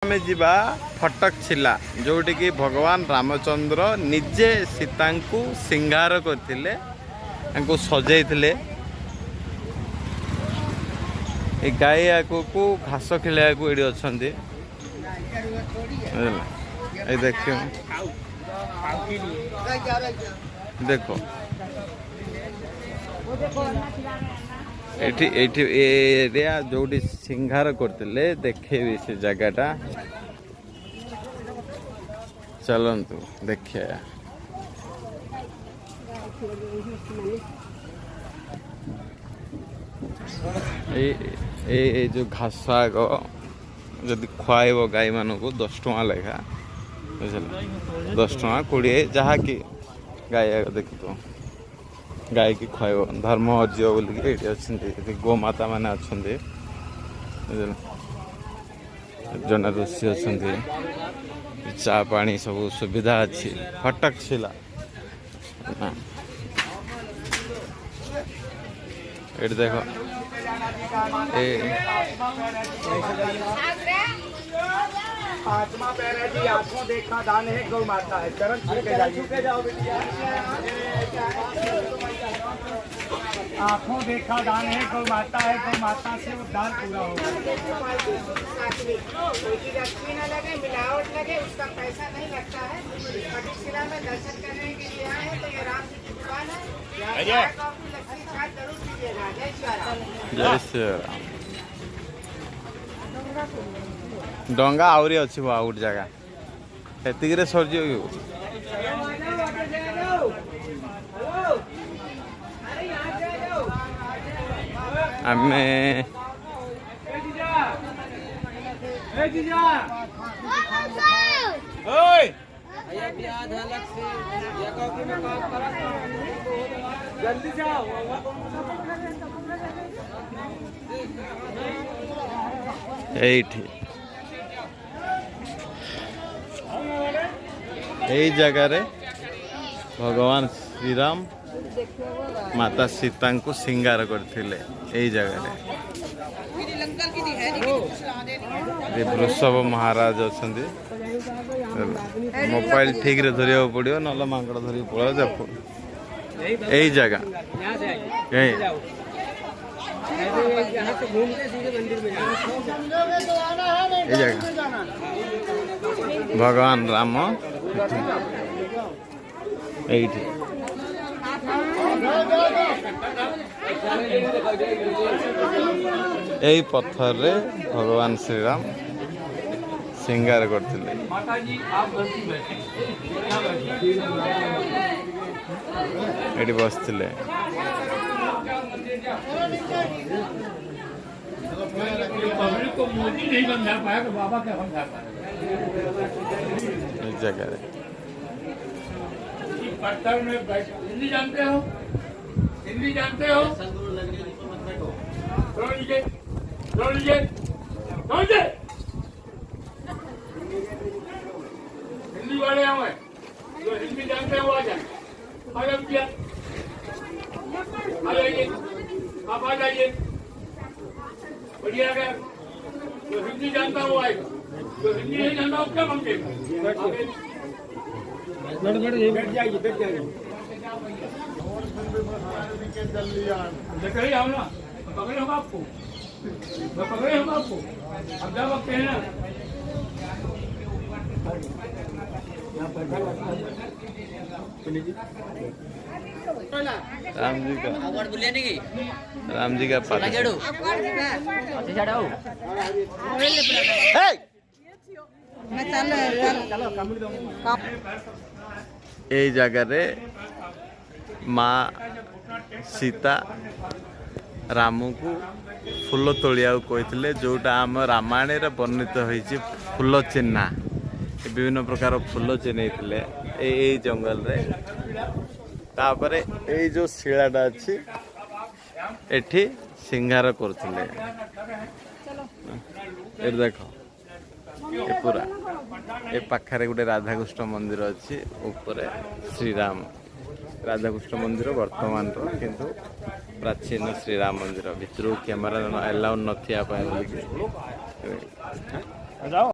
आमे जीवा फटकशिला जोटी की भगवान रामचंद्र निजे सीता को सिंगार करथिले सजैथिले। ए गाय को घास खिला को ये अच्छा देखियो देखो एरिया जोटी सिंगार करते देखेबी से जगहटा चलतु देखिए। ये जो घास आग जदि खुआब गाई मान को 10 टଙ୍କା लेखा बुझल 10 टଙ୍କା 20 जहाँ कि गाय आग देख तो गाय की खुआब धर्म अजीव बोलिए ये अच्छा गोमाता मैंने अच्छा जन ऋषि अच्छा चा पानी सब सुविधा अच्छी फटकशिला ये देखो आत्मा पैरा जी आंखों देखा दान है गौ माता है चरण छूके जाओ आंखों देखा दान है गौ माता से उद्धार पूरा होगा। कोई न लगे मिलावट लगे उसका पैसा नहीं लगता है। फटकशिला में दर्शन करने के लिए आए तो ये राम जी की दुकान है जरूर कीजिएगा। जय श्री राम। डंगा आहरी अच्छी गोटे जगह एतिक सरजी आमे जल्दी जाओ यही जगह रे भगवान श्री राम माता सीता को सिंगार करते यही जगह रे वृषभ महाराज अच्छा मोबाइल ठीक रे धरिया पड़ो ना मांकड़ धरी पड़ा देखो यही जगह यही जगह भगवान राम यही पत्थर रे भगवान श्री राम सिंगार करते ये बसते जगह पत्थर में हिंदी जानते हो हिंदी जानते हो हिंदी वाले हमें जो हिंदी जानते हैं वो आ जाए आ जाइए आप आ जाइए बढ़िया गया जो हिंदी जानता है वो आएगा जो हिंदी नहीं जानता वो क्या मांगेगा। बैठ जाइए देख आओ ना पकड़े हम आपको अब जब आप कहना राम जी का पाठ यही जगह रे माँ सीता राम को फूल तोलिया कहते जोटा आम रामायण वर्णित होती फूल चिन्हा विभिन्न प्रकार फूल चिन्हते यही जंगल रे तापर ये जो शिलाटा अच्छी एठी सिंगार करथिले देख ये पूरा ए पाखरे गोटे राधाकृष्ण मंदिर अच्छी ऊपर श्रीराम राधाकृष्ण मंदिर वर्तमान किंतु प्राचीन श्रीराम मंदिर भितर कैमेरा एलाउ न